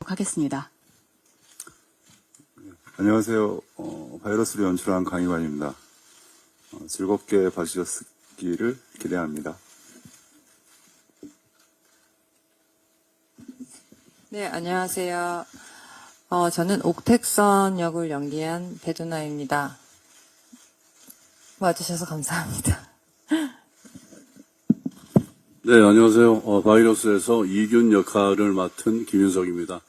하겠습니다. 안녕하세요. 바이러스를 연출한 강희관입니다. 즐겁게 봐주셨기를 기대합니다. 네, 안녕하세요. 저는 옥택선 역을 연기한 배두나입니다. 와주셔서 감사합니다. 네, 안녕하세요. 바이러스에서 이균 역할을 맡은 김윤석입니다.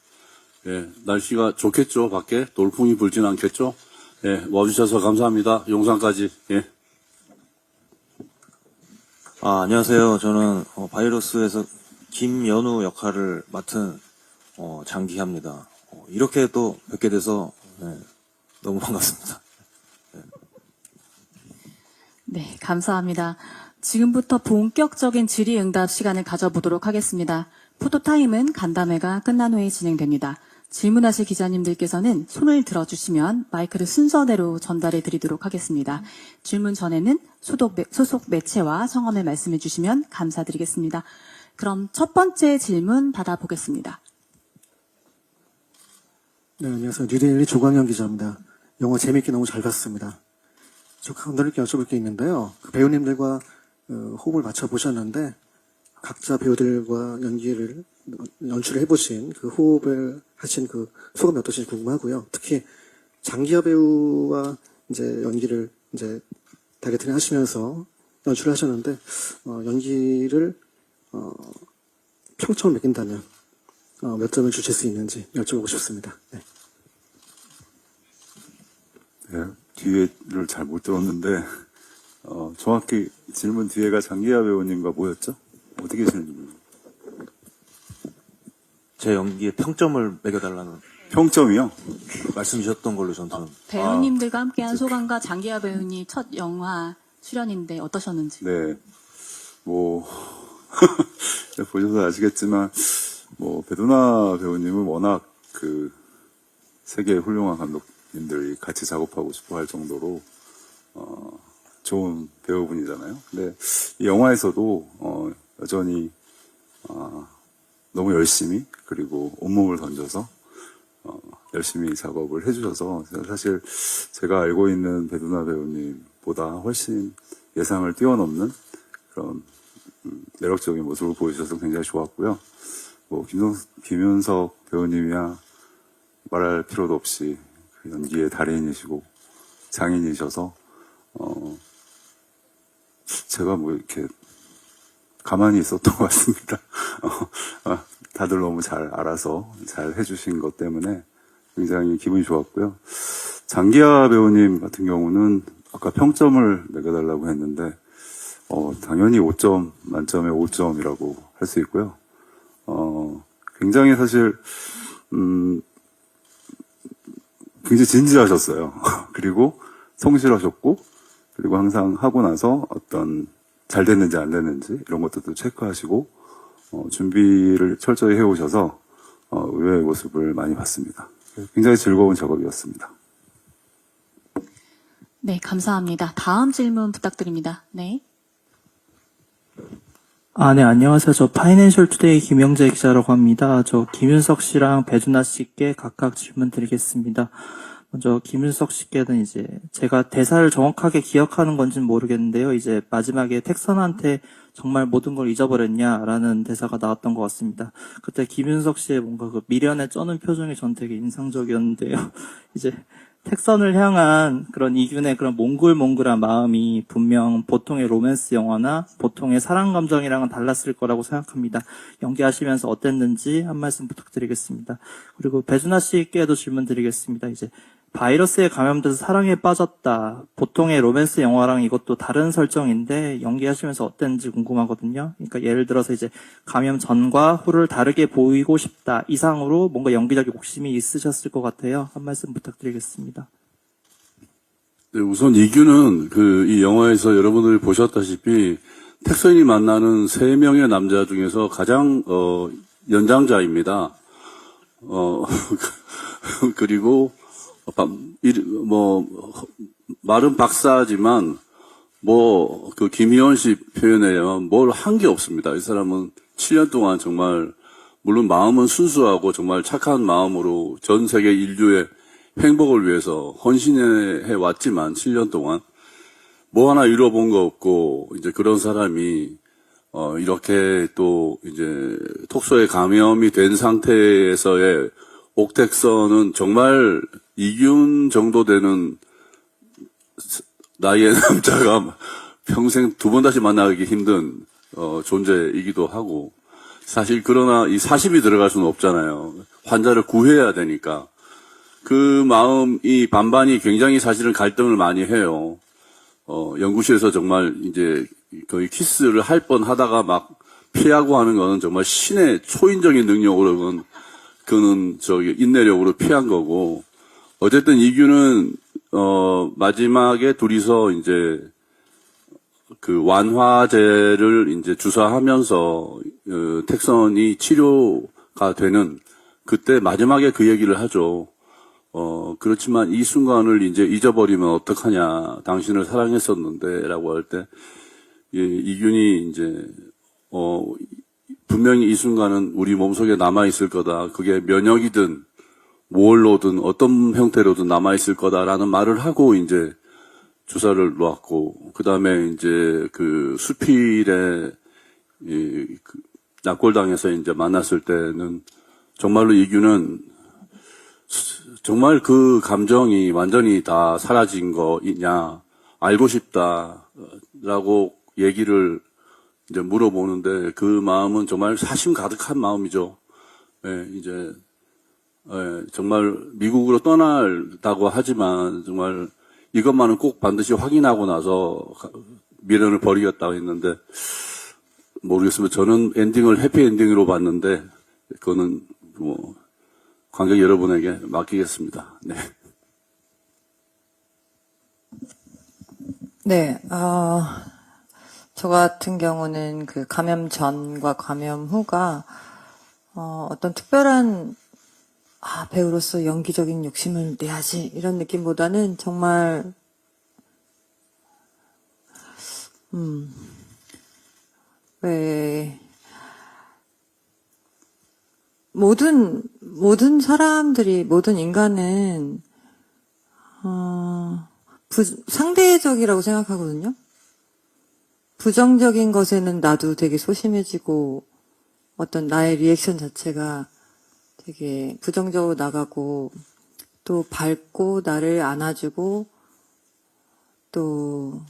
예, 날씨가 좋겠죠? 밖에 돌풍이 불진 않겠죠? 예, 와주셔서 감사합니다. 용산까지. 예. 안녕하세요. 저는 바이러스에서 김연우 역할을 맡은 장기하입니다. 이렇게 또 뵙게 돼서 너무 반갑습니다. 네, 감사합니다. 지금부터 본격적인 질의응답 시간을 가져보도록 하겠습니다. 포토타임은 간담회가 끝난 후에 진행됩니다. 질문하실 기자님들께서는 손을 들어주시면 마이크를 순서대로 전달해 드리도록 하겠습니다. 질문 전에는 소속 매체와 성함을 말씀해 주시면 감사드리겠습니다. 그럼 첫 번째 질문 받아보겠습니다. 네, 안녕하세요. 뉴데일리 조광현 기자입니다. 영화 재밌게 너무 잘 봤습니다. 저 감독님께 여쭤볼 게 있는데요. 그 배우님들과 호흡을 맞춰보셨는데 각자 배우들과 연출을 해보신 그 호흡을 하신 그 소감이 어떠신지 궁금하고요. 특히 장기하 배우와 이제 연기를 이제 다이렉트를 하시면서 연출을 하셨는데 연기를 평점을 매긴다면 몇 점을 주실 수 있는지 여쭤보고 싶습니다. 네. 네, 뒤에를 잘 못 들었는데 정확히 질문 뒤에가 장기하 배우님과 뭐였죠? 어떻게 질문? 제 연기에 평점을 매겨달라는 평점이요? 말씀 주셨던 걸로 저는 배우님들과 함께한 소감과 장기하 배우님 첫 영화 출연인데 어떠셨는지. 네, 보셔서 아시겠지만 배두나 배우님은 워낙 그 세계의 훌륭한 감독님들이 같이 작업하고 싶어 할 정도로 좋은 배우분이잖아요. 근데 이 영화에서도 여전히 너무 열심히 그리고 온몸을 던져서 열심히 작업을 해주셔서 사실 제가 알고 있는 배두나 배우님보다 훨씬 예상을 뛰어넘는 그런 매력적인 모습을 보여주셔서 굉장히 좋았고요. 김윤석 배우님이야 말할 필요도 없이 그 연기의 달인이시고 장인이셔서 제가 이렇게 가만히 있었던 것 같습니다. 다들 너무 잘 알아서 잘 해주신 것 때문에 굉장히 기분이 좋았고요. 장기하 배우님 같은 경우는 아까 평점을 매겨달라고 했는데 당연히 5점 만점에 5점이라고 할 수 있고요. 굉장히 사실 굉장히 진지하셨어요. 그리고 성실하셨고 그리고 항상 하고 나서 어떤 잘 됐는지 안 됐는지 이런 것들도 체크하시고 준비를 철저히 해오셔서 의외의 모습을 많이 봤습니다. 굉장히 즐거운 작업이었습니다. 네, 감사합니다. 다음 질문 부탁드립니다. 네. 네, 안녕하세요. 저 파이낸셜 투데이 김영재 기자라고 합니다. 저 김윤석 씨랑 배두나 씨께 각각 질문 드리겠습니다. 먼저 김윤석 씨께는 이제 제가 대사를 정확하게 기억하는 건지는 모르겠는데요. 이제 마지막에 택선한테 정말 모든 걸 잊어버렸냐라는 대사가 나왔던 것 같습니다. 그때 김윤석 씨의 뭔가 그 미련에 쩌는 표정이 전 되게 인상적이었는데요. 이제 택선을 향한 그런 이균의 그런 몽글몽글한 마음이 분명 보통의 로맨스 영화나 보통의 사랑 감정이랑은 달랐을 거라고 생각합니다. 연기하시면서 어땠는지 한 말씀 부탁드리겠습니다. 그리고 배두나 씨께도 질문 드리겠습니다. 이제 바이러스에 감염돼서 사랑에 빠졌다. 보통의 로맨스 영화랑 이것도 다른 설정인데 연기하시면서 어땠는지 궁금하거든요. 그러니까 예를 들어서 이제 감염 전과 후를 다르게 보이고 싶다 이상으로 뭔가 연기적인 욕심이 있으셨을 것 같아요. 한 말씀 부탁드리겠습니다. 네, 우선 이규는 이 영화에서 여러분들이 보셨다시피 택선이 만나는 3명의 남자 중에서 가장 연장자입니다. 그리고 말은 박사지만 김희원 씨 표현에 뭘 한 게 없습니다. 이 사람은 7년 동안 정말 물론 마음은 순수하고 정말 착한 마음으로 전 세계 인류의 행복을 위해서 헌신해 왔지만 7년 동안 뭐 하나 이뤄본 거 없고 이제 그런 사람이 이렇게 또 이제 톡소에 감염이 된 상태에서의 옥택선은 정말 이기훈 정도 되는 나이의 남자가 평생 두 번 다시 만나기 힘든 존재이기도 하고 사실 그러나 이 사심이 들어갈 수는 없잖아요. 환자를 구해야 되니까 그 마음이 반반이 굉장히 사실은 갈등을 많이 해요. 연구실에서 정말 이제 거의 키스를 할 뻔 하다가 막 피하고 하는 거는 정말 신의 초인적인 능력으로 그는 인내력으로 피한 거고 어쨌든 이규는 마지막에 둘이서 이제 그 완화제를 이제 주사하면서 택선이 치료가 되는 그때 마지막에 그 얘기를 하죠. 그렇지만 이 순간을 이제 잊어버리면 어떡하냐. 당신을 사랑했었는데 라고 할 때 이균이 이제 분명히 이 순간은 우리 몸속에 남아있을 거다. 그게 면역이든 뭘로든 어떤 형태로든 남아있을 거다라는 말을 하고 이제 주사를 놓았고, 그 다음에 이제 그 수필에 약골당에서 이제 만났을 때는 정말로 이규는 정말 그 감정이 완전히 다 사라진 거냐, 알고 싶다라고 얘기를 이제 물어보는데 그 마음은 정말 사심 가득한 마음이죠. 예, 이제, 정말 미국으로 떠나다고 하지만 정말 이것만은 꼭 반드시 확인하고 나서 미련을 버리겠다고 했는데 모르겠습니다. 저는 엔딩을 해피엔딩으로 봤는데 그거는 뭐 관객 여러분에게 맡기겠습니다. 네. 네, 저 같은 경우는 그 감염 전과 감염 후가 어떤 특별한 배우로서 연기적인 욕심을 내야지 이런 느낌보다는 정말 왜 모든 사람들이 모든 인간은 상대적이라고 생각하거든요. 부정적인 것에는 나도 되게 소심해지고 어떤 나의 리액션 자체가 되게 부정적으로 나가고 또 밝고 나를 안아주고 또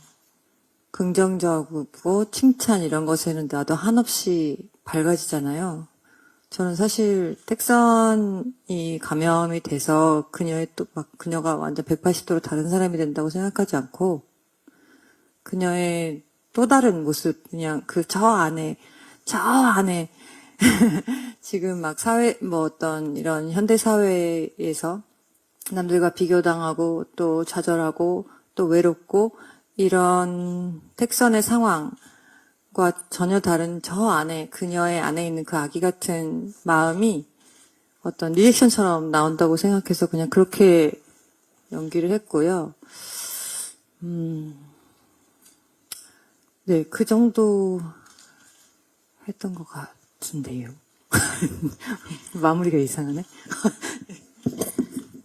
긍정적이고 칭찬 이런 것에는 나도 한없이 밝아지잖아요. 저는 사실 택선이 감염이 돼서 그녀가 완전 180도로 다른 사람이 된다고 생각하지 않고 그녀의 또 다른 모습, 그냥 저 안에 지금 막 어떤 이런 현대 사회에서 남들과 비교당하고 또 좌절하고 또 외롭고 이런 택선의 상황과 전혀 다른 저 안에, 그녀의 안에 있는 그 아기 같은 마음이 어떤 리액션처럼 나온다고 생각해서 그냥 그렇게 연기를 했고요. 네, 그 정도 했던 것 같은데요. 마무리가 이상하네.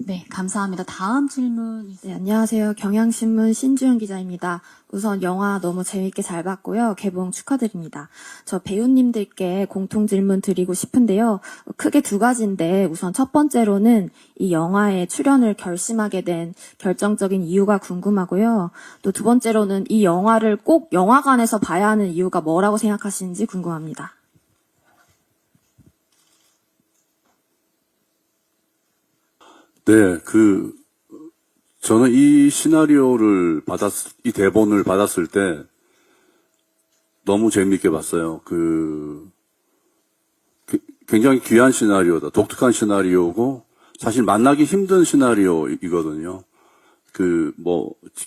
네, 감사합니다. 다음 질문. 네, 안녕하세요. 경향신문 신주영 기자입니다. 우선 영화 너무 재밌게 잘 봤고요. 개봉 축하드립니다. 저 배우님들께 공통 질문 드리고 싶은데요. 크게 두 가지인데 우선 첫 번째로는 이 영화에 출연을 결심하게 된 결정적인 이유가 궁금하고요. 또 두 번째로는 이 영화를 꼭 영화관에서 봐야 하는 이유가 뭐라고 생각하시는지 궁금합니다. 네, 저는 이 이 대본을 받았을 때 너무 재미있게 봤어요. 굉장히 귀한 시나리오다. 독특한 시나리오고, 사실 만나기 힘든 시나리오이거든요.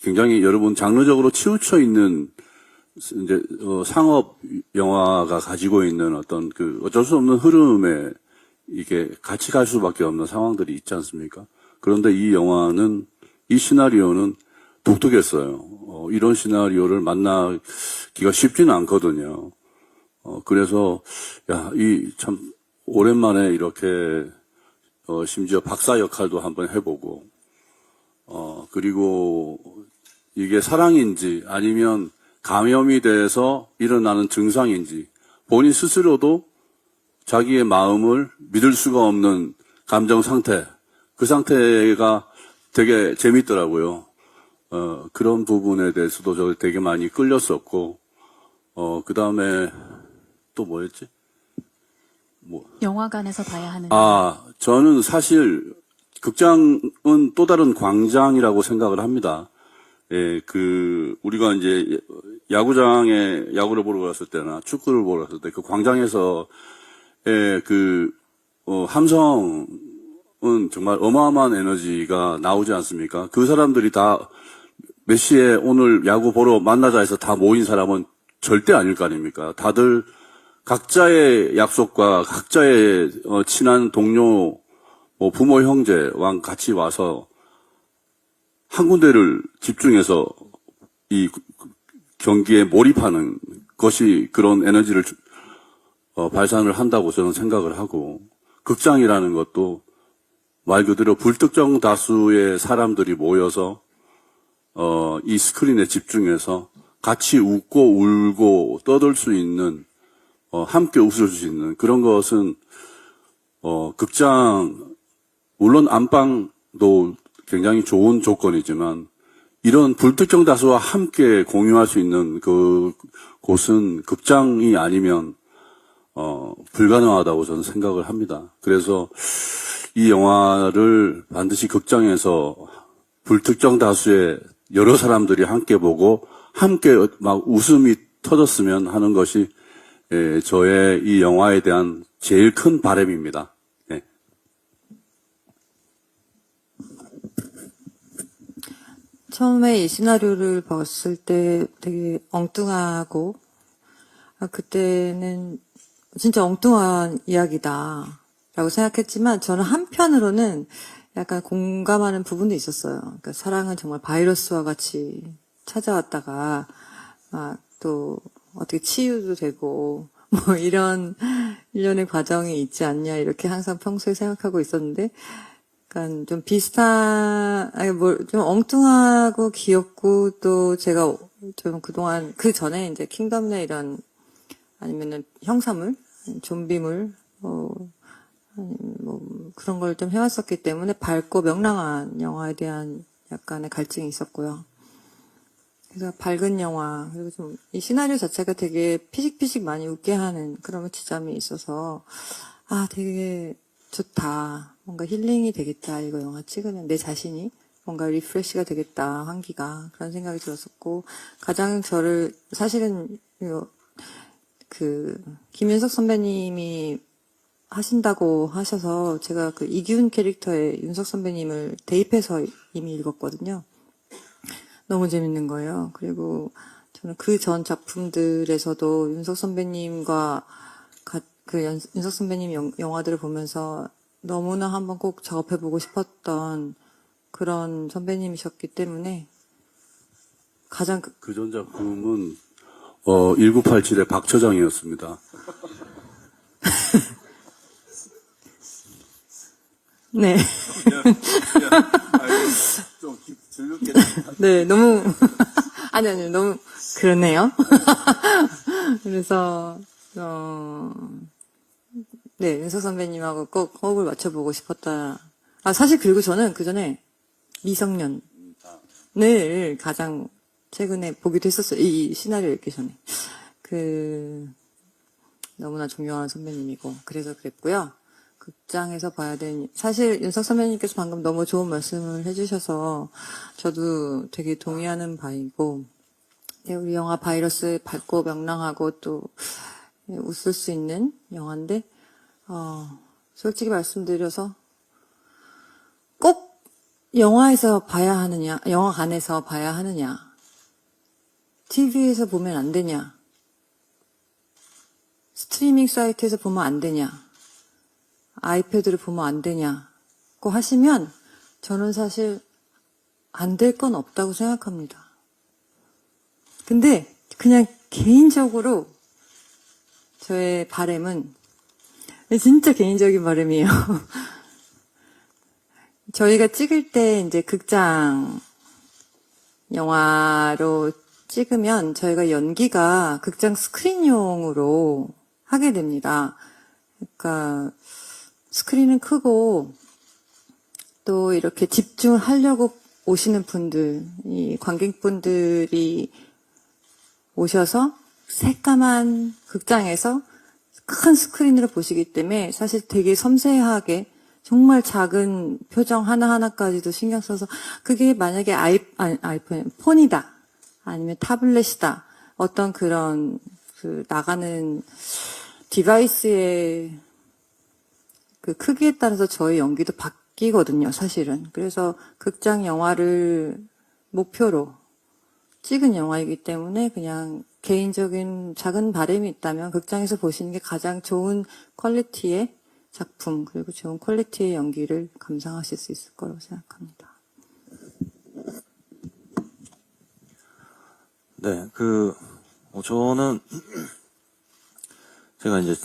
굉장히 여러분 장르적으로 치우쳐 있는, 이제, 상업 영화가 가지고 있는 어떤 어쩔 수 없는 흐름에 이게 같이 갈 수밖에 없는 상황들이 있지 않습니까? 그런데 이 시나리오는 독특했어요. 이런 시나리오를 만나기가 쉽지는 않거든요. 그래서, 오랜만에 이렇게 심지어 박사 역할도 한번 해보고 그리고 이게 사랑인지 아니면 감염이 돼서 일어나는 증상인지 본인 스스로도 자기의 마음을 믿을 수가 없는 감정 상태, 그 상태가 되게 재밌더라고요. 그런 부분에 대해서도 저 되게 많이 끌렸었고, 그 다음에 또 뭐였지? 영화관에서 봐야 하는. 저는 사실 극장은 또 다른 광장이라고 생각을 합니다. 예, 우리가 이제 야구장에 야구를 보러 갔을 때나 축구를 보러 갔을 때 그 광장에서 함성은 정말 어마어마한 에너지가 나오지 않습니까? 그 사람들이 다 몇 시에 오늘 야구 보러 만나자 해서 다 모인 사람은 절대 아닐 거 아닙니까? 다들 각자의 약속과 각자의 친한 동료, 부모, 형제와 같이 와서 한 군데를 집중해서 이 경기에 몰입하는 것이 그런 에너지를 발산을 한다고 저는 생각을 하고, 극장이라는 것도 말 그대로 불특정 다수의 사람들이 모여서 이 스크린에 집중해서 같이 웃고 울고 떠들 수 있는, 함께 웃을 수 있는 그런 것은 극장, 물론 안방도 굉장히 좋은 조건이지만 이런 불특정 다수와 함께 공유할 수 있는 그 곳은 극장이 아니면 불가능하다고 저는 생각을 합니다. 그래서 이 영화를 반드시 극장에서 불특정 다수의 여러 사람들이 함께 보고 함께 막 웃음이 터졌으면 하는 것이 저의 이 영화에 대한 제일 큰 바람입니다. 네. 처음에 이 시나리오를 봤을 때 되게 엉뚱하고, 그때는 진짜 엉뚱한 이야기다라고 생각했지만, 저는 한편으로는 약간 공감하는 부분도 있었어요. 그러니까 사랑은 정말 바이러스와 같이 찾아왔다가, 또 어떻게 치유도 되고, 뭐 이런 일련의 과정이 있지 않냐, 이렇게 항상 평소에 생각하고 있었는데, 약간 좀 비슷한, 좀 엉뚱하고 귀엽고, 또 제가 좀 그동안, 그 전에 이제 킹덤의 이런, 아니면은 형사물, 좀비물, 그런 걸 좀 해왔었기 때문에 밝고 명랑한 영화에 대한 약간의 갈증이 있었고요. 그래서 밝은 영화, 그리고 좀 이 시나리오 자체가 되게 피식피식 많이 웃게 하는 그런 지점이 있어서, 되게 좋다. 뭔가 힐링이 되겠다. 이거 영화 찍으면 내 자신이 뭔가 리프레시가 되겠다. 환기가. 그런 생각이 들었었고, 가장 저를, 사실은, 김윤석 선배님이 하신다고 하셔서 제가 그 이기훈 캐릭터의 윤석 선배님을 대입해서 이미 읽었거든요. 너무 재밌는 거예요. 그리고 저는 그 전 작품들에서도 윤석 선배님과 윤석 선배님 영화들을 보면서 너무나 한번 꼭 작업해보고 싶었던 그런 선배님이셨기 때문에 가장 그 전 작품은 1987의 박처장이었습니다. 네. 좀 즐겁게. 네, 너무, 아니, 너무, 그러네요. 그래서, 네, 윤석 선배님하고 꼭 호흡을 맞춰보고 싶었다. 사실 그리고 저는 그 전에 미성년을 가장 최근에 보기도 했었어요. 이 시나리오 읽기 전에. 너무나 존경하는 선배님이고, 그래서 그랬고요. 극장에서 봐야 되는, 사실 윤석 선배님께서 방금 너무 좋은 말씀을 해주셔서 저도 되게 동의하는 바이고, 네, 우리 영화 바이러스 밝고 명랑하고 또 웃을 수 있는 영화인데, 솔직히 말씀드려서 꼭 영화에서 봐야 하느냐, 영화관에서 봐야 하느냐, TV에서 보면 안 되냐, 스트리밍 사이트에서 보면 안 되냐, 아이패드를 보면 안 되냐고 하시면 저는 사실 안 될 건 없다고 생각합니다. 근데 그냥 개인적으로 저의 바람은 진짜 개인적인 바람이에요. 저희가 찍을 때 이제 극장 영화로 찍으면 저희가 연기가 극장 스크린용으로 하게 됩니다. 그러니까 스크린은 크고 또 이렇게 집중하려고 오시는 분들, 이 관객분들이 오셔서 새까만 극장에서 큰 스크린으로 보시기 때문에 사실 되게 섬세하게 정말 작은 표정 하나하나까지도 신경 써서 그게 만약에 아이폰, 폰이다. 아니면 타블렛이다. 어떤 그런 그 나가는 디바이스의 그 크기에 따라서 저희 연기도 바뀌거든요, 사실은. 그래서 극장 영화를 목표로 찍은 영화이기 때문에 그냥 개인적인 작은 바람이 있다면 극장에서 보시는 게 가장 좋은 퀄리티의 작품, 그리고 좋은 퀄리티의 연기를 감상하실 수 있을 거라고 생각합니다. 네, 저는 제가 이제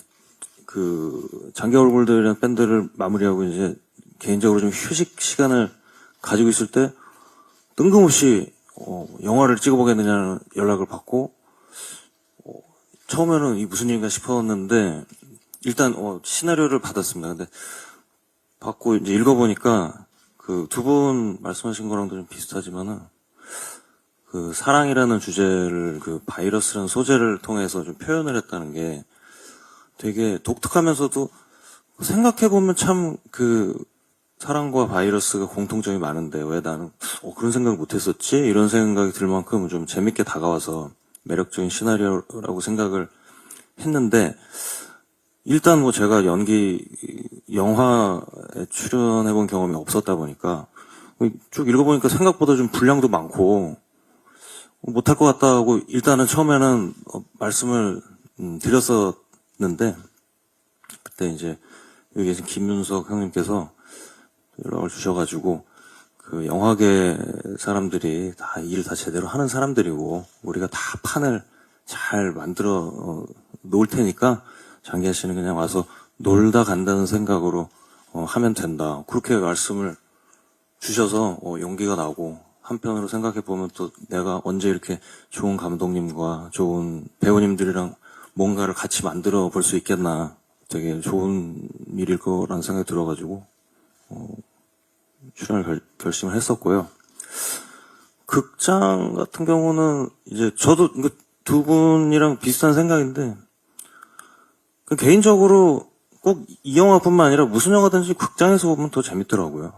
장기 얼굴들이랑 밴드를 마무리하고 이제 개인적으로 좀 휴식 시간을 가지고 있을 때 뜬금없이 영화를 찍어보겠느냐는 연락을 받고 처음에는 이 무슨 일인가 싶었는데 일단 시나리오를 받았습니다. 근데 받고 이제 읽어보니까 그 두 분 말씀하신 거랑도 좀 비슷하지만은 그 사랑이라는 주제를 그 바이러스라는 소재를 통해서 좀 표현을 했다는 게 되게 독특하면서도 생각해보면 참 그 사랑과 바이러스가 공통점이 많은데 왜 나는 그런 생각을 못했었지? 이런 생각이 들 만큼 좀 재밌게 다가와서 매력적인 시나리오라고 생각을 했는데 일단 뭐 제가 영화에 출연해본 경험이 없었다 보니까 쭉 읽어보니까 생각보다 좀 분량도 많고 못할 것 같다고 일단은 처음에는 말씀을 드렸었는데 그때 이제 여기 계신 김윤석 형님께서 연락을 주셔가지고 그 영화계 사람들이 다 일 다 제대로 하는 사람들이고 우리가 다 판을 잘 만들어 놓을 테니까 장기하 씨는 그냥 와서 놀다 간다는 생각으로 하면 된다. 그렇게 말씀을 주셔서 용기가 나고 한편으로 생각해보면 또 내가 언제 이렇게 좋은 감독님과 좋은 배우님들이랑 뭔가를 같이 만들어 볼 수 있겠나. 되게 좋은 일일 거라는 생각이 들어가지고 출연을 결심을 했었고요. 극장 같은 경우는 이제 저도 두 분이랑 비슷한 생각인데 개인적으로 꼭 이 영화뿐만 아니라 무슨 영화든지 극장에서 보면 더 재밌더라고요.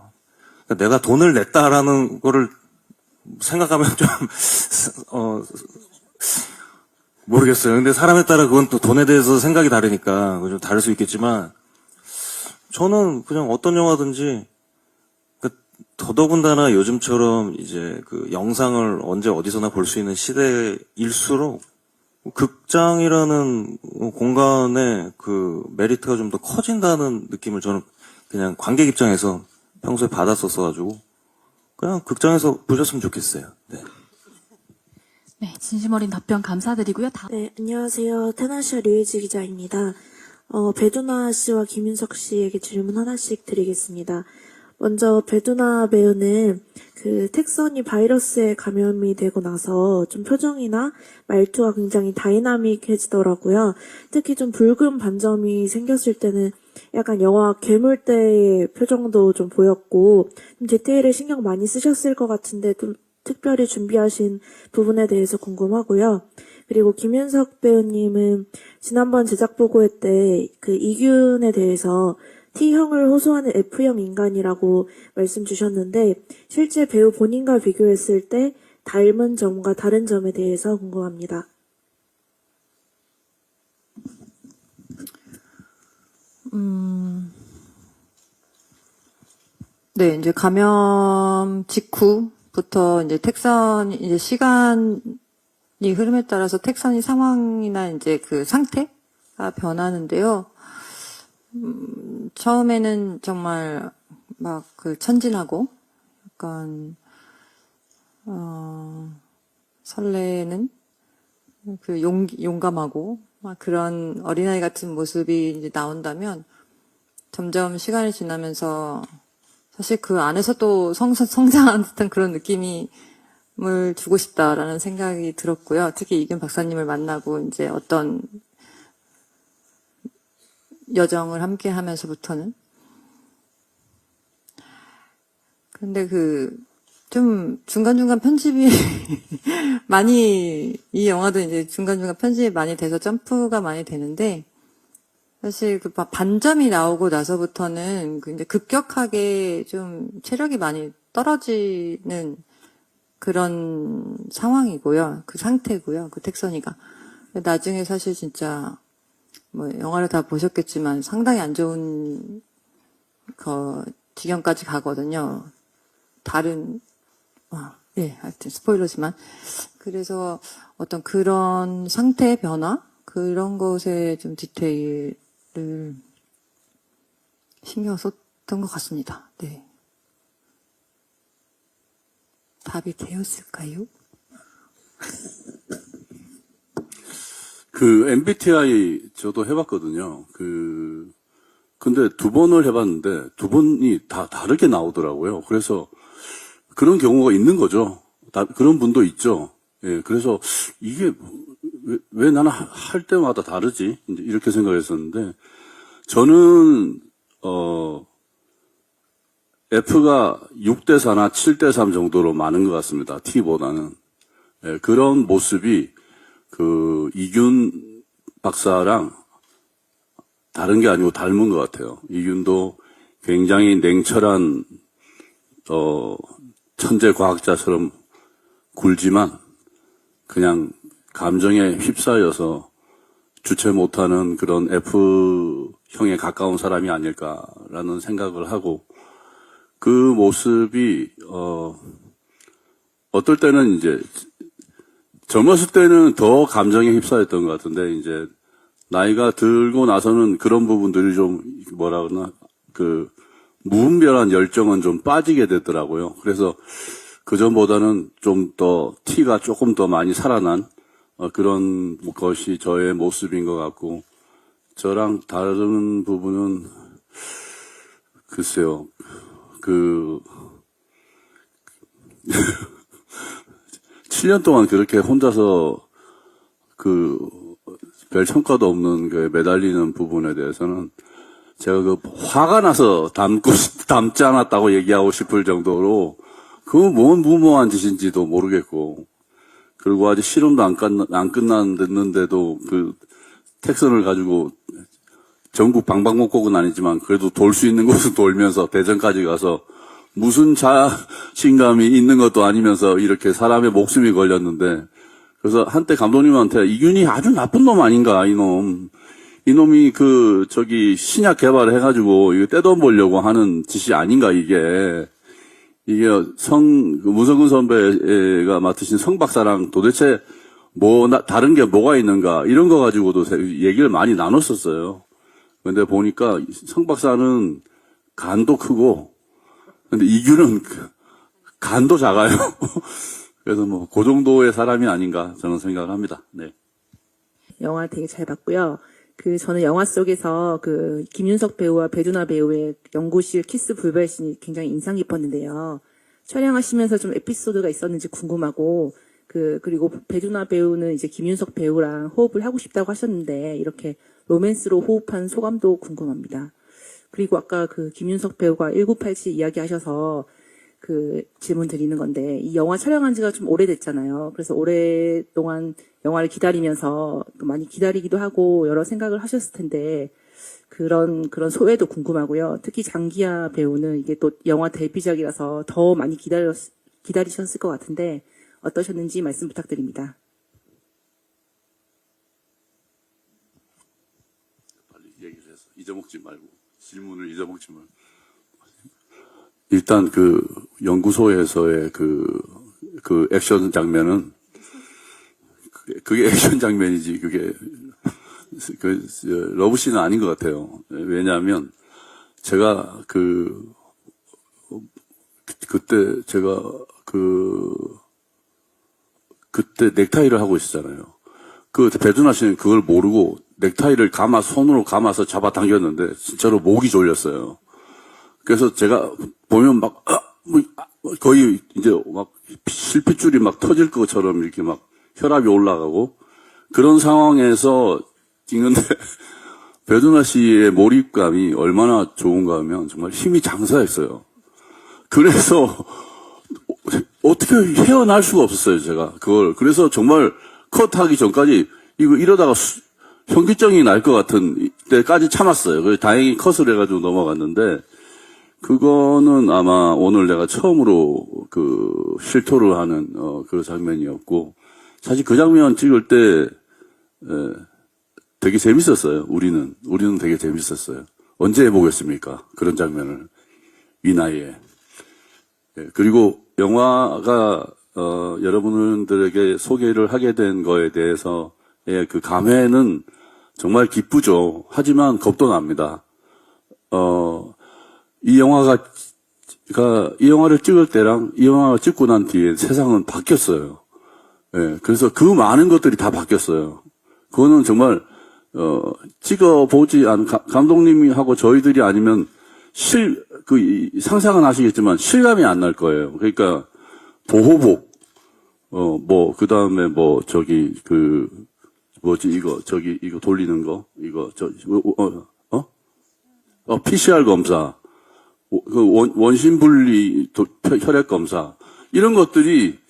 그러니까 내가 돈을 냈다라는 거를 생각하면 좀 모르겠어요. 근데 사람에 따라 그건 또 돈에 대해서 생각이 다르니까 좀 다를 수 있겠지만 저는 그냥 어떤 영화든지 더더군다나 요즘처럼 이제 그 영상을 언제 어디서나 볼 수 있는 시대일수록 극장이라는 공간의 그 메리트가 좀 더 커진다는 느낌을 저는 그냥 관객 입장에서 평소에 받았었어가지고 그냥 극장에서 보셨으면 좋겠어요. 네. 네, 진심 어린 답변 감사드리고요. 네, 안녕하세요. 테나시아 류혜지 기자입니다. 배두나 씨와 김윤석 씨에게 질문 하나씩 드리겠습니다. 먼저 배두나 배우는 그 택선이 바이러스에 감염이 되고 나서 좀 표정이나 말투가 굉장히 다이나믹해지더라고요. 특히 좀 붉은 반점이 생겼을 때는 약간 영화 괴물때의 표정도 좀 보였고 좀 디테일에 신경 많이 쓰셨을 것 같은데 좀 특별히 준비하신 부분에 대해서 궁금하고요. 그리고 김윤석 배우님은 지난번 제작 보고회 때 그 이균에 대해서 T형을 호소하는 F형 인간이라고 말씀 주셨는데 실제 배우 본인과 비교했을 때 닮은 점과 다른 점에 대해서 궁금합니다. 네, 이제 감염 직후부터 이제 택선이 이제 시간이 흐름에 따라서 택선이 상황이나 이제 그 상태가 변하는데요. 처음에는 정말 막 그 천진하고 약간 설레는 그 용감하고 막 그런 어린아이 같은 모습이 이제 나온다면 점점 시간이 지나면서 사실 그 안에서 또 성장한 듯한 그런 느낌을 주고 싶다라는 생각이 들었고요. 특히 이균 박사님을 만나고 이제 어떤 여정을 함께 하면서부터는. 근데 좀 중간중간 편집이 이 영화도 이제 중간중간 편집이 많이 돼서 점프가 많이 되는데, 사실 반점이 나오고 나서부터는 이제 급격하게 좀 체력이 많이 떨어지는 그런 상황이고요. 그 상태고요. 그 택선이가. 나중에 사실 진짜 영화를 다 보셨겠지만 상당히 안 좋은 지경까지 가거든요. 하여튼 스포일러지만. 그래서 어떤 그런 상태의 변화? 그런 것에 좀 디테일을 신경 썼던 것 같습니다. 네. 답이 되었을까요? MBTI 저도 해봤거든요. 근데 2번을 해봤는데 2번이 다 다르게 나오더라고요. 그래서 그런 경우가 있는 거죠. 그런 분도 있죠. 예, 그래서 이게 왜 나는 할 때마다 다르지? 이제 이렇게 생각했었는데, 저는, F가 6대4나 7대3 정도로 많은 것 같습니다. T보다는. 예, 그런 모습이, 이균 박사랑 다른 게 아니고 닮은 것 같아요. 이균도 굉장히 냉철한, 천재 과학자처럼 굴지만, 그냥 감정에 휩싸여서 주체 못하는 그런 F형에 가까운 사람이 아닐까라는 생각을 하고, 그 모습이 어떨 때는 이제 젊었을 때는 더 감정에 휩싸였던 것 같은데, 이제 나이가 들고 나서는 그런 부분들이 좀 뭐라 그러나 무분별한 열정은 좀 빠지게 되더라고요. 그래서 그전보다는 좀 더 T가 조금 더 많이 살아난 그런 것이 저의 모습인 것 같고, 저랑 다른 부분은 글쎄요, 7년 동안 그렇게 혼자서 별 성과도 없는 매달리는 부분에 대해서는 제가 화가 나서 담지 않았다고 얘기하고 싶을 정도로 뭔 무모한 짓인지도 모르겠고, 그리고 아직 실험도 안 끝났는데도 택선을 가지고 전국 방방곡곡은 아니지만 그래도 돌 수 있는 곳은 돌면서 대전까지 가서 무슨 자신감이 있는 것도 아니면서 이렇게 사람의 목숨이 걸렸는데, 그래서 한때 감독님한테 이균이 아주 나쁜 놈 아닌가, 이놈이 신약 개발을 해가지고 이거 떼돈 벌려고 하는 짓이 아닌가, 이게 문성근 선배가 맡으신 성 박사랑 도대체 다른 게 뭐가 있는가, 이런 거 가지고도 얘기를 많이 나눴었어요. 근데 보니까 성 박사는 간도 크고, 근데 이균은 간도 작아요. 그래서 그 정도의 사람이 아닌가 저는 생각을 합니다. 네. 영화 되게 잘 봤고요. 저는 영화 속에서 김윤석 배우와 배두나 배우의 연구실 키스 불발신이 굉장히 인상 깊었는데요. 촬영하시면서 좀 에피소드가 있었는지 궁금하고, 그리고 배두나 배우는 이제 김윤석 배우랑 호흡을 하고 싶다고 하셨는데, 이렇게 로맨스로 호흡한 소감도 궁금합니다. 그리고 아까 김윤석 배우가 1987 이야기 하셔서 질문 드리는 건데, 이 영화 촬영한 지가 좀 오래됐잖아요. 그래서 오랫동안 영화를 기다리면서 많이 기다리기도 하고 여러 생각을 하셨을 텐데, 그런 소회도 궁금하고요. 특히 장기하 배우는 이게 또 영화 데뷔작이라서 더 많이 기다리셨을 것 같은데, 어떠셨는지 말씀 부탁드립니다. 빨리 얘기를 해서 잊어먹지 말고, 질문을 잊어먹지 말고. 일단 연구소에서의 액션 장면은, 그게 액션 장면이지, 러브씬은 아닌 것 같아요. 왜냐하면, 제가 그때 제가 그때 넥타이를 하고 있었잖아요. 배두나 씨는 그걸 모르고 넥타이를 손으로 감아서 잡아당겼는데 진짜로 목이 졸렸어요. 그래서 제가 보면 막 거의 이제 막 실핏줄이 막 터질 것처럼 이렇게 막 혈압이 올라가고 그런 상황에서 찍는데 배두나 씨의 몰입감이 얼마나 좋은가 하면 정말 힘이 장사했어요. 그래서 어떻게 헤어날 수가 없었어요, 제가. 그걸. 그래서 정말 컷하기 전까지 이러다가 현기증이 날 것 같은 때까지 참았어요. 그래서 다행히 컷을 해가지고 넘어갔는데 그거는 아마 오늘 내가 처음으로 실토를 하는 그 장면이었고 사실 그 장면 찍을 때 되게 재밌었어요. 우리는 되게 재밌었어요. 언제 해보겠습니까? 그런 장면을 이 나이에. 그리고 영화가 여러분들에게 소개를 하게 된 거에 대해서의 그 감회는 정말 기쁘죠. 하지만 겁도 납니다. 이 영화를 찍을 때랑 이 영화를 찍고 난 뒤에 세상은 바뀌었어요. 예, 그래서 그 많은 것들이 다 바뀌었어요. 그거는 정말, 찍어보지 않은, 감독님이 하고 저희들이 아니면 상상은 하시겠지만 실감이 안 날 거예요. 그러니까, 보호복, 그 다음에 이거 돌리는 거, PCR 검사, 원심분리 혈액 검사, 이런 것들이,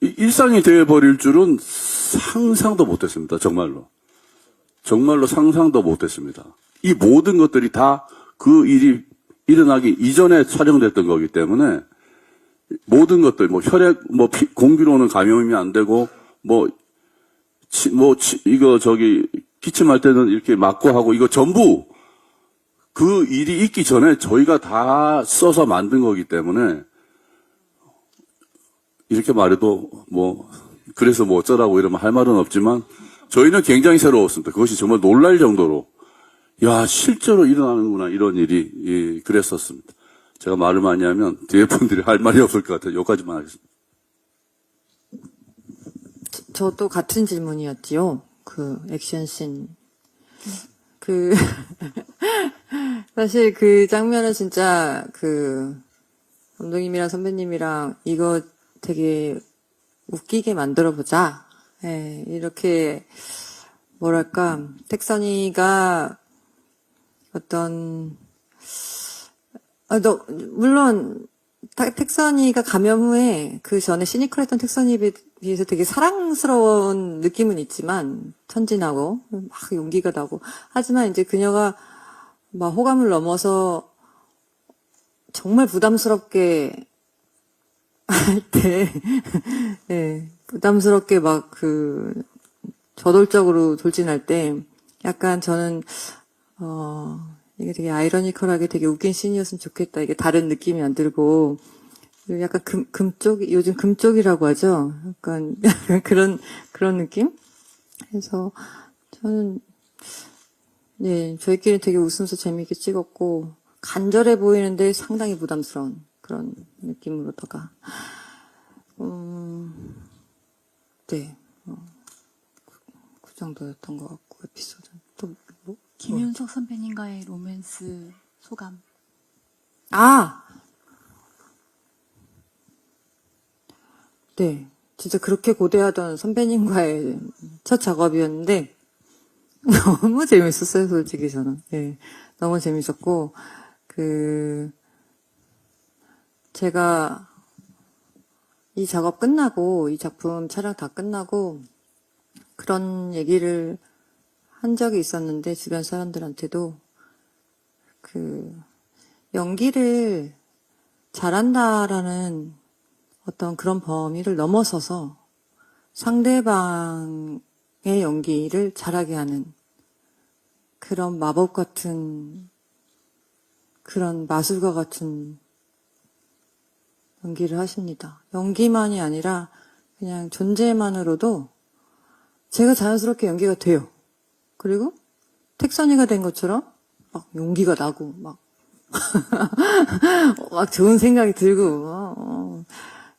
일상이 되어버릴 줄은 상상도 못했습니다. 정말로. 정말로 상상도 못했습니다. 이 모든 것들이 다 그 일이 일어나기 이전에 촬영됐던 거기 때문에 모든 것들, 혈액, 공기로는 감염이 안 되고, 기침할 때는 이렇게 막고 하고, 이거 전부 그 일이 있기 전에 저희가 다 써서 만든 거기 때문에 이렇게 말해도 그래서 어쩌라고 이러면 할 말은 없지만 저희는 굉장히 새로웠습니다. 그것이 정말 놀랄 정도로 야 실제로 일어나는구나 이런 일이 그랬었습니다. 제가 말을 많이 하면 뒤에 분들이 할 말이 없을 것 같아요. 여기까지만 하겠습니다. 저도 같은 질문이었지요. 그 액션씬. 사실 그 장면은 진짜 감독님이랑 선배님이랑 이거 되게 웃기게 만들어보자. 예, 이렇게, 택선이가 물론, 택선이가 감염 후에 그 전에 시니컬했던 택선이에 비해서 되게 사랑스러운 느낌은 있지만, 천진하고, 막 용기가 나고. 하지만 이제 그녀가 막 호감을 넘어서 정말 부담스럽게 할 때, 예, 부담스럽게 저돌적으로 돌진할 때, 약간 저는, 이게 되게 아이러니컬하게 되게 웃긴 씬이었으면 좋겠다. 이게 다른 느낌이 안 들고, 약간 요즘 금쪽이라고 하죠. 약간, 그런 느낌? 그래서, 저는, 네, 저희끼리 되게 웃으면서 재미있게 찍었고, 간절해 보이는데 상당히 부담스러운 그런 느낌으로다가, 네, 그 정도였던 것 같고, 에피소드. 또, 김윤석 선배님과의 로맨스 소감. 네. 진짜 그렇게 고대하던 선배님과의 첫 작업이었는데, 너무 재밌었어요, 솔직히 저는. 네. 너무 재밌었고, 제가 이 작업 끝나고, 이 작품 촬영 다 끝나고, 그런 얘기를 한 적이 있었는데, 주변 사람들한테도, 연기를 잘한다라는 어떤 그런 범위를 넘어서서 상대방의 연기를 잘하게 하는 그런 마법 같은, 그런 마술과 같은 연기를 하십니다. 연기만이 아니라 그냥 존재만으로도 제가 자연스럽게 연기가 돼요. 그리고 택선이가 된 것처럼 막 용기가 나고 막 막 좋은 생각이 들고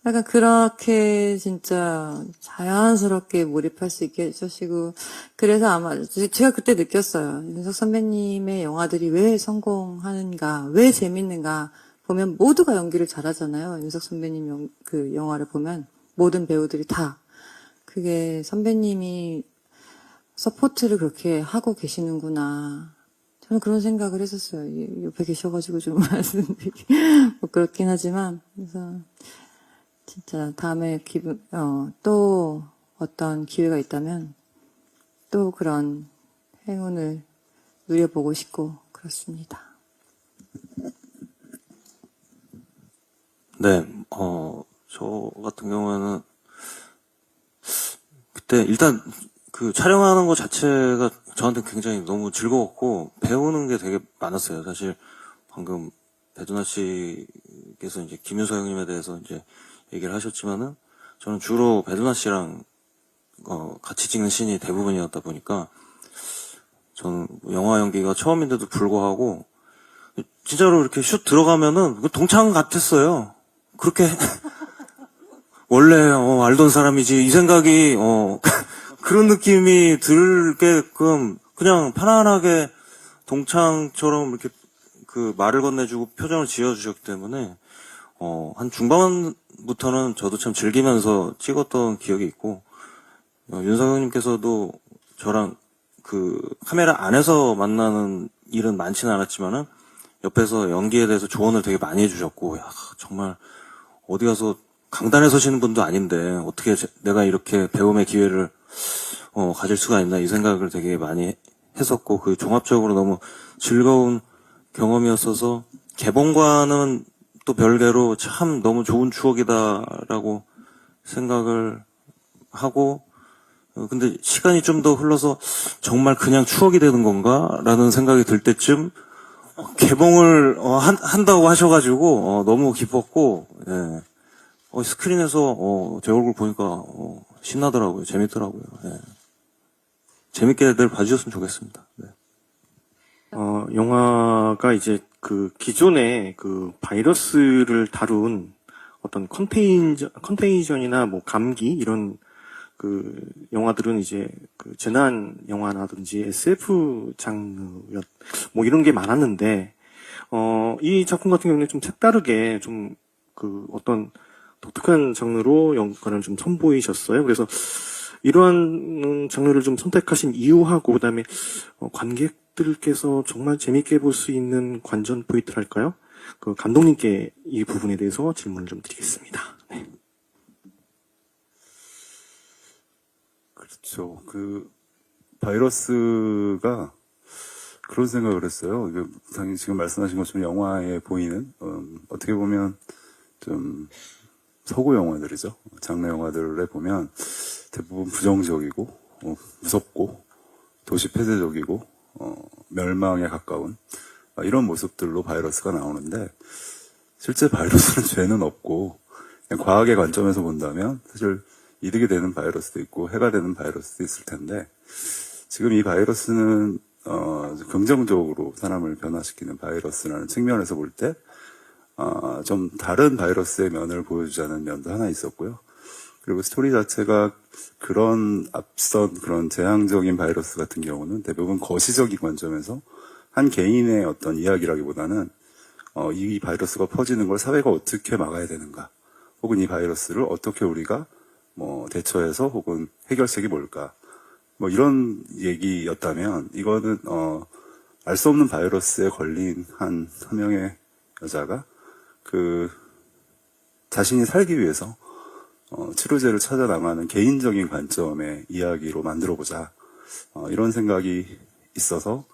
약간 그렇게 진짜 자연스럽게 몰입할 수 있게 해주시고, 그래서 아마 제가 그때 느꼈어요. 윤석 선배님의 영화들이 왜 성공하는가, 왜 재밌는가 보면 모두가 연기를 잘하잖아요. 윤석 선배님 그 영화를 보면 모든 배우들이 다. 그게 선배님이 서포트를 그렇게 하고 계시는구나. 저는 그런 생각을 했었어요. 옆에 계셔가지고 좀 말씀드리기 뭐 그렇긴 하지만, 그래서 진짜 다음에 또 어떤 기회가 있다면 또 그런 행운을 누려보고 싶고 그렇습니다. 네, 저 같은 경우에는 그때 일단 그 촬영하는 것 자체가 저한테 굉장히 너무 즐거웠고 배우는 게 되게 많았어요. 사실 방금 배두나 씨께서 이제 김윤석 형님에 대해서 이제 얘기를 하셨지만은 저는 주로 배두나 씨랑 같이 찍는 씬이 대부분이었다 보니까 저는 영화 연기가 처음인데도 불구하고 진짜로 이렇게 슛 들어가면은 동창 같았어요. 그렇게 원래 알던 사람이지 이 생각이 그런 느낌이 들게끔 그냥 편안하게 동창처럼 이렇게 그 말을 건네주고 표정을 지어주셨기 때문에 한 중반부터는 저도 참 즐기면서 찍었던 기억이 있고 윤석 형님께서도 저랑 그 카메라 안에서 만나는 일은 많지는 않았지만은 옆에서 연기에 대해서 조언을 되게 많이 해주셨고 야 정말 어디 가서 강단에 서시는 분도 아닌데 어떻게 내가 이렇게 배움의 기회를 가질 수가 있나 이 생각을 되게 많이 했었고 그 종합적으로 너무 즐거운 경험이었어서 개봉과는 또 별개로 참 너무 좋은 추억이다라고 생각을 하고 근데 시간이 좀 더 흘러서 정말 그냥 추억이 되는 건가라는 생각이 들 때쯤 개봉을 한다고 하셔가지고 너무 기뻤고 예. 스크린에서 제 얼굴 보니까 신나더라고요. 재밌더라고요. 예. 재밌게들 봐주셨으면 좋겠습니다. 네. 영화가 이제 그 기존의 그 바이러스를 다룬 어떤 컨테이전이나 뭐 감기 이런 그 영화들은 이제 그 재난 영화라든지 SF 장르 뭐 이런 게 많았는데 이 작품 같은 경우는 좀 색다르게 좀 그 어떤 독특한 장르로 영화를 좀 선보이셨어요. 그래서 이러한 장르를 좀 선택하신 이유하고 그다음에 관객들께서 정말 재밌게 볼 수 있는 관전 포인트랄까요? 그 감독님께 이 부분에 대해서 질문을 좀 드리겠습니다. 네. 그렇죠. 그 바이러스가 그런 생각을 했어요. 이게 당연히 지금 말씀하신 것처럼 영화에 보이는 어떻게 보면 좀 서구 영화들이죠. 장르 영화들에 보면 대부분 부정적이고 무섭고 도시 폐쇄적이고 멸망에 가까운 이런 모습들로 바이러스가 나오는데 실제 바이러스는 죄는 없고 그냥 과학의 관점에서 본다면 사실 이득이 되는 바이러스도 있고 해가 되는 바이러스도 있을 텐데 지금 이 바이러스는 긍정적으로 사람을 변화시키는 바이러스라는 측면에서 볼 때 좀 다른 바이러스의 면을 보여주자는 면도 하나 있었고요. 그리고 스토리 자체가 그런 앞선 그런 재앙적인 바이러스 같은 경우는 대부분 거시적인 관점에서 한 개인의 어떤 이야기라기보다는 이 바이러스가 퍼지는 걸 사회가 어떻게 막아야 되는가, 혹은 이 바이러스를 어떻게 우리가 뭐 대처해서 혹은 해결책이 뭘까, 뭐 이런 얘기였다면 이거는 알 수 없는 바이러스에 걸린 한 명의 여자가 그 자신이 살기 위해서 치료제를 찾아 나가는 개인적인 관점의 이야기로 만들어보자 이런 생각이 있어서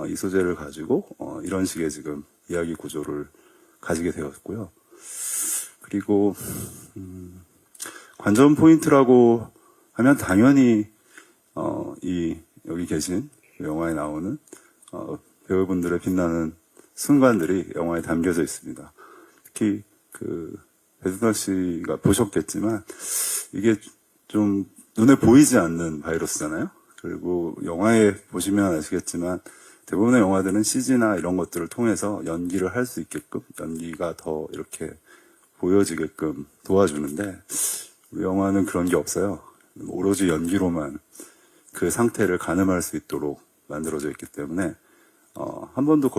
이 소재를 가지고 이런 식의 지금 이야기 구조를 가지게 되었고요. 그리고 관전 포인트라고 하면 당연히 여기 계신 영화에 나오는 배우분들의 빛나는 순간들이 영화에 담겨져 있습니다. 특히 그 배두나 씨가 보셨겠지만 이게 좀 눈에 보이지 않는 바이러스잖아요. 그리고 영화에 보시면 아시겠지만 대부분의 영화들은 CG나 이런 것들을 통해서 연기를 할 수 있게끔 연기가 더 이렇게 보여지게끔 도와주는데 영화는 그런 게 없어요. 오로지 연기로만 그 상태를 가늠할 수 있도록 만들어져 있기 때문에 한 번도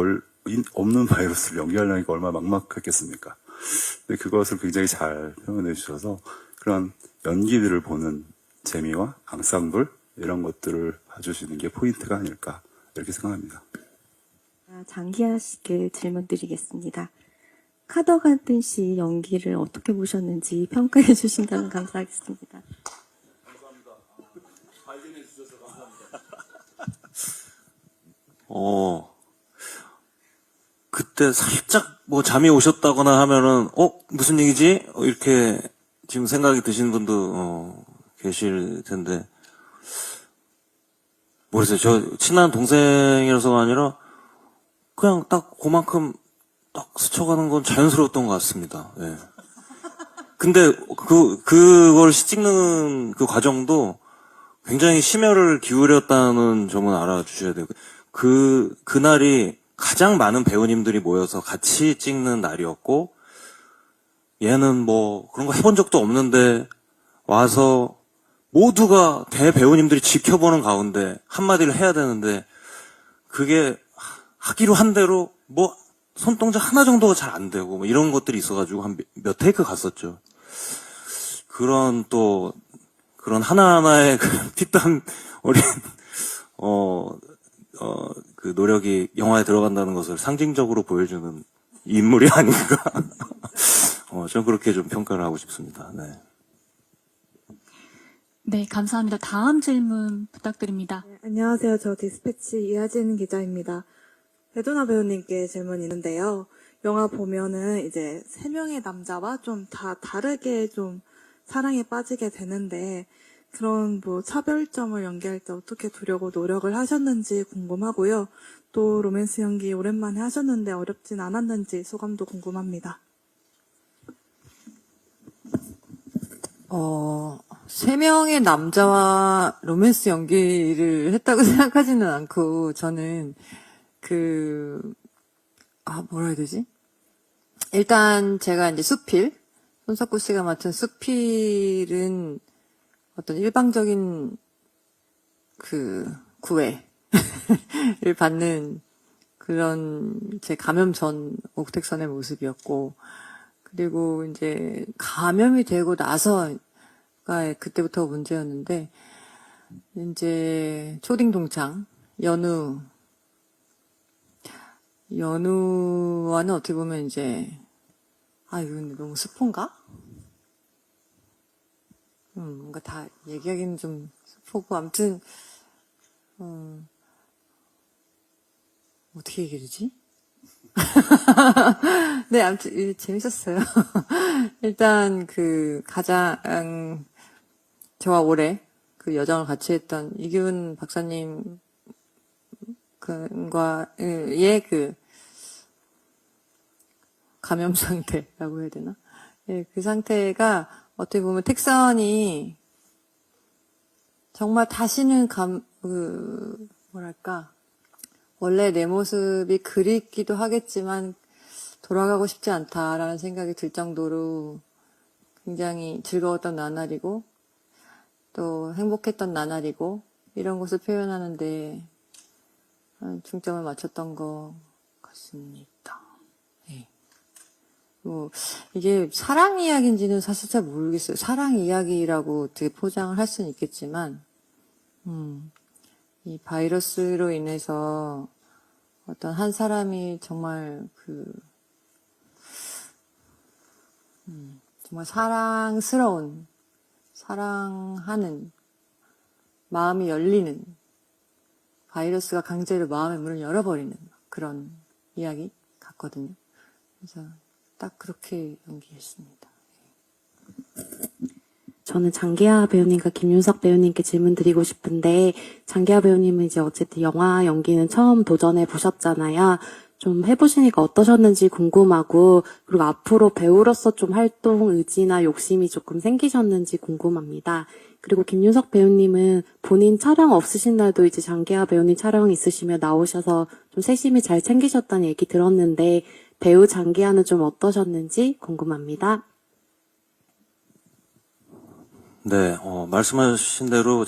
없는 바이러스를 연기하려니까 얼마나 막막했겠습니까. 근데 그것을 굉장히 잘 표현해 주셔서 그런 연기들을 보는 재미와 앙상블 이런 것들을 봐주시는 게 포인트가 아닐까 이렇게 생각합니다. 장기하 씨께 질문 드리겠습니다. 카더가든 씨 연기를 어떻게 보셨는지 평가해 주신다면 감사하겠습니다. 그때 살짝 뭐 잠이 오셨다거나 하면은, 무슨 얘기지? 이렇게 지금 생각이 드시는 분도, 계실 텐데. 모르겠어요. 저 친한 동생이라서가 아니라, 그냥 딱 그만큼 딱 스쳐가는 건 자연스러웠던 것 같습니다. 예. 근데 그걸 찍는 그 과정도 굉장히 심혈을 기울였다는 점은 알아주셔야 돼요. 그날이 가장 많은 배우님들이 모여서 같이 찍는 날이었고, 얘는 뭐 그런 거 해본 적도 없는데 와서 모두가 대배우님들이 지켜보는 가운데 한마디를 해야 되는데, 그게 하기로 한 대로 뭐 손동작 하나 정도가 잘 안 되고 뭐 이런 것들이 있어가지고 한 몇 테이크 갔었죠. 그런 하나하나의 핏단 어린 그 노력이 영화에 들어간다는 것을 상징적으로 보여주는 인물이 아닌가. 전 그렇게 좀 평가를 하고 싶습니다. 네. 네, 감사합니다. 다음 질문 부탁드립니다. 네, 안녕하세요. 저 디스패치 이하진 기자입니다. 배두나 배우님께 질문이 있는데요. 영화 보면은 이제 세 명의 남자와 좀 다 다르게 좀 사랑에 빠지게 되는데, 그런 뭐 차별점을 연기할 때 어떻게 두려고 노력을 하셨는지 궁금하고요. 또 로맨스 연기 오랜만에 하셨는데 어렵진 않았는지 소감도 궁금합니다. 세 명의 남자와 로맨스 연기를 했다고 생각하지는 않고, 저는 뭐라 해야 되지? 일단 제가 이제 수필, 손석구 씨가 맡은 수필은 어떤 일방적인 구애를 받는 그런 제 감염 전 옥택선의 모습이었고, 그리고 이제 감염이 되고 나서가 그때부터 문제였는데, 이제 초딩동창 연우와는 어떻게 보면 이제, 이거 근데 너무 스폰가? 뭔가 다 얘기하기는 좀 스포고, 아무튼, 어떻게 얘기해야 되지? 네, 아무튼, 재밌었어요. 일단, 가장, 저와 오래 그 여정을 같이 했던 이규은 박사님, 과의 감염 상태라고 해야 되나? 예, 그 상태가 어떻게 보면 택선이 정말 다시는 원래 내 모습이 그립기도 하겠지만 돌아가고 싶지 않다라는 생각이 들 정도로 굉장히 즐거웠던 나날이고 또 행복했던 나날이고 이런 것을 표현하는데 중점을 맞췄던 것 같습니다. 네. 이게 사랑 이야기인지는 사실 잘 모르겠어요. 사랑 이야기라고 어떻게 포장을 할 수는 있겠지만, 이 바이러스로 인해서 어떤 한 사람이 정말 정말 사랑하는, 마음이 열리는, 바이러스가 강제로 마음의 문을 열어버리는 그런 이야기 같거든요. 그래서 딱 그렇게 연기했습니다. 저는 장기하 배우님과 김윤석 배우님께 질문 드리고 싶은데, 장기하 배우님은 이제 어쨌든 영화 연기는 처음 도전해 보셨잖아요. 좀 해보시니까 어떠셨는지 궁금하고, 그리고 앞으로 배우로서 좀 활동 의지나 욕심이 조금 생기셨는지 궁금합니다. 그리고 김윤석 배우님은 본인 촬영 없으신 날도 이제 장기하 배우님 촬영 있으시면 나오셔서 좀 세심히 잘 챙기셨다는 얘기 들었는데, 배우 장기하는 좀 어떠셨는지 궁금합니다. 네, 말씀하신 대로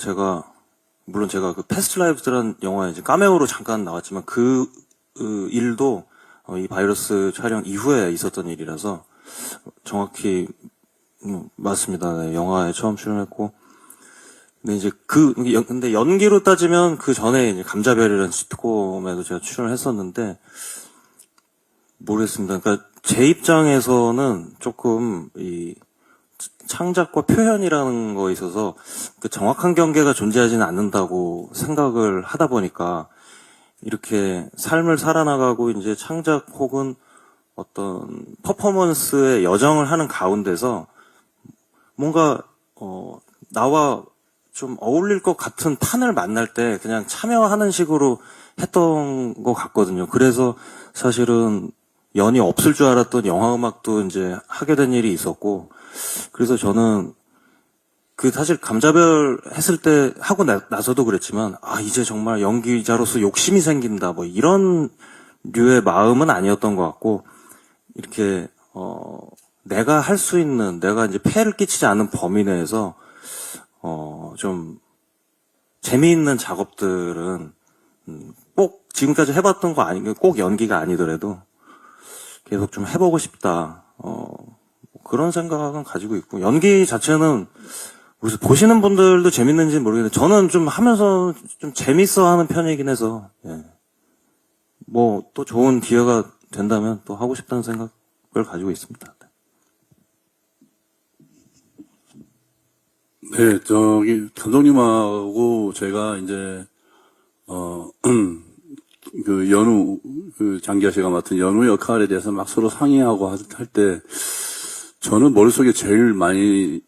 물론 제가 그 패스트 라이브스라는 영화에 이제 카메오로 잠깐 나왔지만 그 일도 이 바이러스 촬영 이후에 있었던 일이라서 정확히 맞습니다. 네, 영화에 처음 출연했고. 근데 이제 근데 연기로 따지면 그 전에 이제 감자별이라는 시트콤에도 제가 출연을 했었는데, 모르겠습니다. 그러니까 제 입장에서는 조금 이 창작과 표현이라는 거에 있어서 그 정확한 경계가 존재하지는 않는다고 생각을 하다 보니까 이렇게 삶을 살아나가고 이제 창작 혹은 어떤 퍼포먼스의 여정을 하는 가운데서 뭔가 나와 좀 어울릴 것 같은 판을 만날 때 그냥 참여하는 식으로 했던 것 같거든요. 그래서 사실은 연이 없을 줄 알았던 영화음악도 이제 하게 된 일이 있었고, 그래서 저는 사실 감자별 했을 때 하고 나서도 그랬지만, 이제 정말 연기자로서 욕심이 생긴다, 뭐 이런 류의 마음은 아니었던 것 같고, 이렇게 내가 할 수 있는, 내가 이제 폐해를 끼치지 않는 범위 내에서 좀 재미있는 작업들은 꼭 지금까지 해봤던 거 꼭 연기가 아니더라도 계속 좀 해보고 싶다. 그런 생각은 가지고 있고, 연기 자체는 그래서 보시는 분들도 재밌는지 모르겠는데 저는 좀 하면서 좀 재밌어 하는 편이긴 해서, 뭐 또 좋은 기회가 된다면 또 하고 싶다는 생각을 가지고 있습니다. 네, 감독님하고 제가 이제, 장기하 씨가 맡은 연우 역할에 대해서 막 서로 상의하고 할 때, 저는 머릿속에 제일 많이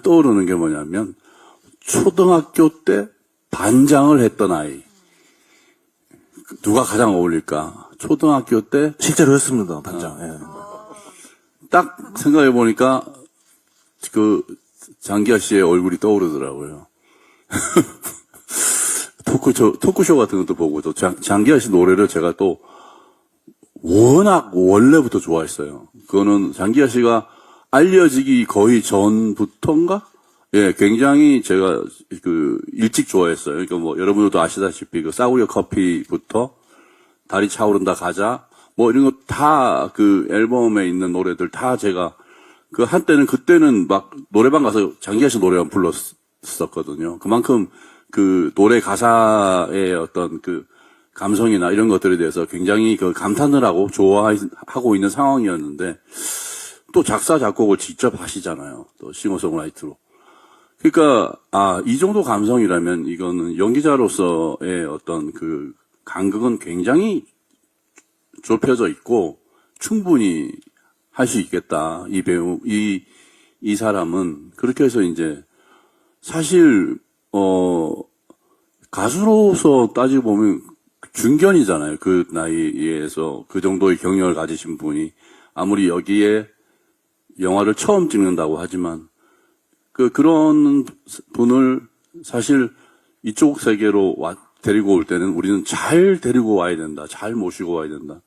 떠오르는 게 뭐냐면, 초등학교 때 반장을 했던 아이. 누가 가장 어울릴까? 초등학교 때. 실제로 했습니다, 반장. 딱 생각해보니까, 장기하 씨의 얼굴이 떠오르더라고요. 토크쇼 같은 것도 보고, 또 장기하 씨 노래를 제가 또 워낙 원래부터 좋아했어요. 그거는 장기하 씨가 알려지기 거의 전부터인가? 굉장히 제가 일찍 좋아했어요. 그러니까 뭐 여러분들도 아시다시피 싸구려 커피부터 달이 차오른다 가자, 뭐 이런 거 다 앨범에 있는 노래들 다 제가 그때는 막 노래방 가서 장기하 씨 노래만 불렀었거든요. 그만큼 노래 가사의 어떤 감성이나 이런 것들에 대해서 굉장히 감탄을 하고 좋아하고 있는 상황이었는데, 또 작사, 작곡을 직접 하시잖아요. 또 싱어송라이트로. 그러니까, 이 정도 감성이라면 이거는 연기자로서의 어떤 간극은 굉장히 좁혀져 있고, 충분히 할 수 있겠다. 이 배우, 이 사람은. 그렇게 해서 이제, 사실, 가수로서 따지고 보면 중견이잖아요. 그 나이에서 그 정도의 경력을 가지신 분이 아무리 여기에 영화를 처음 찍는다고 하지만 그런 분을 사실 이쪽 세계로 데리고 올 때는 우리는 잘 데리고 와야 된다. 잘 모시고 와야 된다.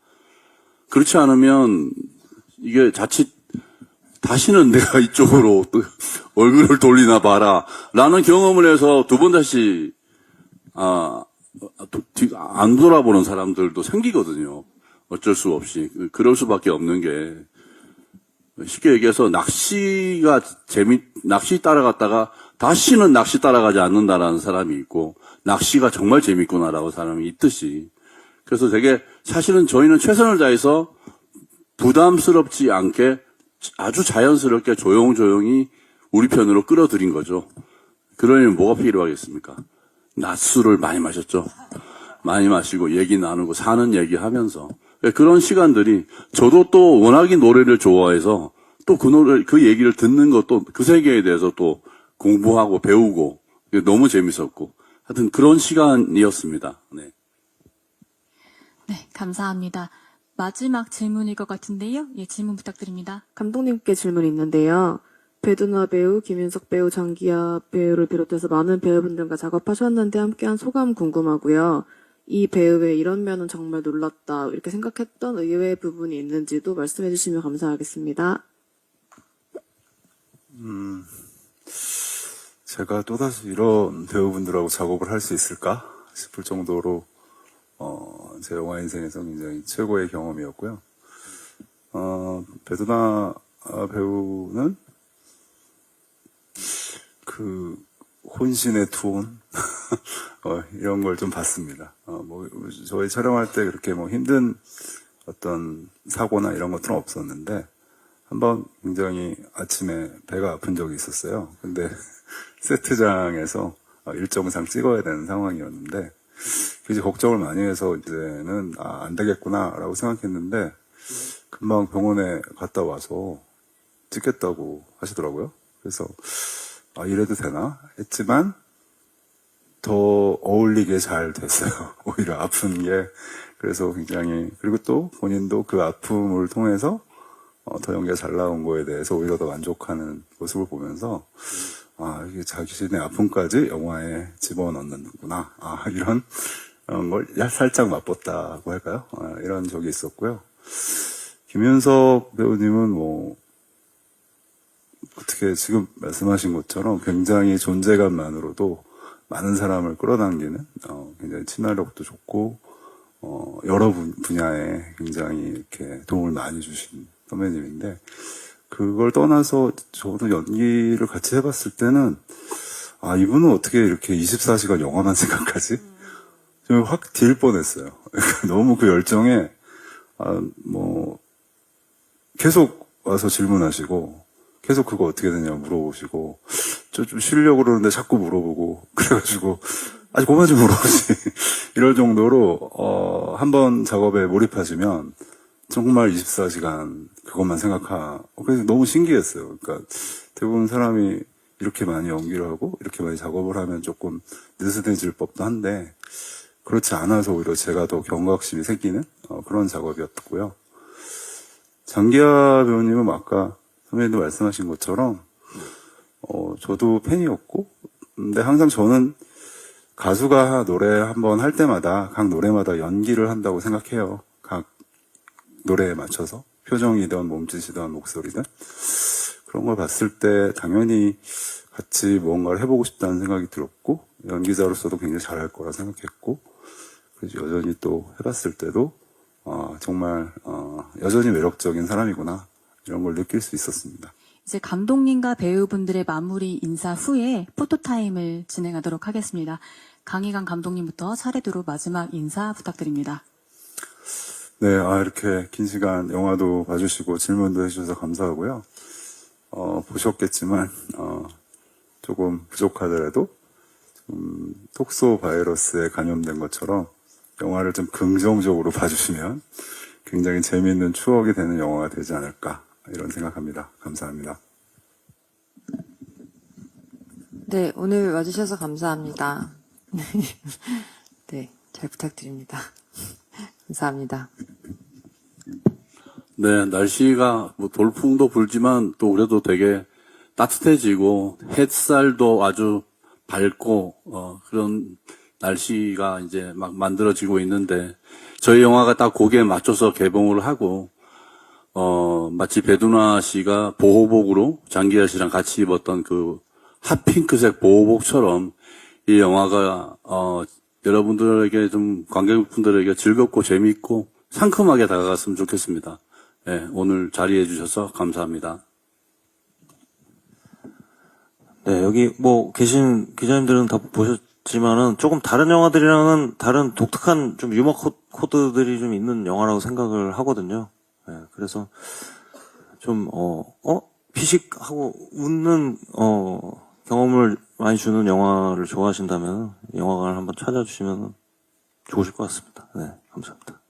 그렇지 않으면 이게 자칫 다시는 내가 이쪽으로 또 얼굴을 돌리나 봐라 라는 경험을 해서 두 번 다시 안 돌아보는 사람들도 생기거든요. 어쩔 수 없이. 그럴 수밖에 없는 게, 쉽게 얘기해서 낚시 따라갔다가 다시는 낚시 따라가지 않는다라는 사람이 있고, 낚시가 정말 재밌구나라고 사람이 있듯이. 그래서 사실은 저희는 최선을 다해서 부담스럽지 않게 아주 자연스럽게 조용조용히 우리 편으로 끌어들인 거죠. 그러려면 뭐가 필요하겠습니까? 낮술을 많이 마셨죠. 많이 마시고 얘기 나누고 사는 얘기 하면서 그런 시간들이, 저도 또 워낙에 노래를 좋아해서 또 그 얘기를 듣는 것도 그 세계에 대해서 또 공부하고 배우고 너무 재밌었고, 하여튼 그런 시간이었습니다. 네. 네, 감사합니다. 마지막 질문일 것 같은데요. 질문 부탁드립니다. 감독님께 질문이 있는데요. 배두나 배우, 김윤석 배우, 장기하 배우를 비롯해서 많은 배우분들과 작업하셨는데 함께한 소감 궁금하고요. 이 배우의 이런 면은 정말 놀랐다, 이렇게 생각했던 의외의 부분이 있는지도 말씀해 주시면 감사하겠습니다. 제가 또다시 이런 배우분들하고 작업을 할 수 있을까 싶을 정도로 제 영화 인생에서 굉장히 최고의 경험이었고요. 배두나 배우는 그 혼신의 투혼 이런 걸 좀 봤습니다. 뭐 저희 촬영할 때 그렇게 뭐 힘든 어떤 사고나 이런 것들은 없었는데 한번 굉장히 아침에 배가 아픈 적이 있었어요. 근데 세트장에서 일정상 찍어야 되는 상황이었는데 이제 걱정을 많이 해서 이제는 안 되겠구나라고 생각했는데 금방 병원에 갔다 와서 찍겠다고 하시더라고요. 그래서 이래도 되나 했지만 더 어울리게 잘 됐어요. 오히려 아픈 게. 그래서 굉장히, 그리고 또 본인도 그 아픔을 통해서 더 연기가 잘 나온 거에 대해서 오히려 더 만족하는 모습을 보면서 이게 자신의 아픔까지 영화에 집어넣는구나. 이런 걸 살짝 맛봤다고 할까요? 이런 적이 있었고요. 김윤석 배우님은 뭐 어떻게 지금 말씀하신 것처럼 굉장히 존재감만으로도 많은 사람을 끌어당기는 굉장히 친화력도 좋고 여러 분야에 굉장히 이렇게 도움을 많이 주신 선배님인데 그걸 떠나서 저도 연기를 같이 해봤을 때는 이분은 어떻게 이렇게 24시간 영화만 생각하지? 좀 확 딜 뻔했어요. 너무 그 열정에 뭐 계속 와서 질문하시고 계속 그거 어떻게 되냐 물어보시고 좀 쉬려고 그러는데 자꾸 물어보고 그래가지고 그만 좀 물어보지 이럴 정도로 한번 작업에 몰입하시면 정말 24시간 그것만 생각하고 그래서 너무 신기했어요. 그러니까 대부분 사람이 이렇게 많이 연기를 하고 이렇게 많이 작업을 하면 조금 느슨해질 법도 한데 그렇지 않아서 오히려 제가 더 경각심이 생기는 그런 작업이었고요. 장기하 배우님은 아까 선배님도 말씀하신 것처럼 저도 팬이었고 근데 항상 저는 가수가 노래 한번 할 때마다 각 노래마다 연기를 한다고 생각해요. 각 노래에 맞춰서 표정이든 몸짓이든 목소리든 그런 걸 봤을 때 당연히 같이 무언가를 해보고 싶다는 생각이 들었고 연기자로서도 굉장히 잘할 거라 생각했고 그래서 여전히 또 해봤을 때도 정말 여전히 매력적인 사람이구나 이런 걸 느낄 수 있었습니다. 이제 감독님과 배우분들의 마무리 인사 후에 포토타임을 진행하도록 하겠습니다. 강희강 감독님부터 차례대로 마지막 인사 부탁드립니다. 네, 이렇게 긴 시간 영화도 봐주시고 질문도 해주셔서 감사하고요. 보셨겠지만 조금 부족하더라도 톡소 바이러스에 감염된 것처럼 영화를 좀 긍정적으로 봐주시면 굉장히 재미있는 추억이 되는 영화가 되지 않을까 이런 생각합니다. 감사합니다. 네, 오늘 와주셔서 감사합니다. 네, 잘 부탁드립니다. 감사합니다. 네, 날씨가 뭐 돌풍도 불지만 또 그래도 되게 따뜻해지고 햇살도 아주 밝고 그런 날씨가 이제 막 만들어지고 있는데 저희 영화가 딱 거기에 맞춰서 개봉을 하고 마치 배두나 씨가 보호복으로 장기하 씨랑 같이 입었던 그 핫핑크색 보호복처럼 이 영화가 여러분들에게 좀 관객분들에게 즐겁고 재미있고 상큼하게 다가갔으면 좋겠습니다. 네, 오늘 자리해 주셔서 감사합니다. 네, 여기 뭐 계신 기자님들은 다 보셨지만은 조금 다른 영화들이랑은 다른 독특한 좀 유머 코드들이 좀 있는 영화라고 생각을 하거든요. 네, 그래서 좀 피식하고 웃는 경험을 많이 주는 영화를 좋아하신다면 영화관을 한번 찾아주시면 좋으실 것 같습니다. 네, 감사합니다.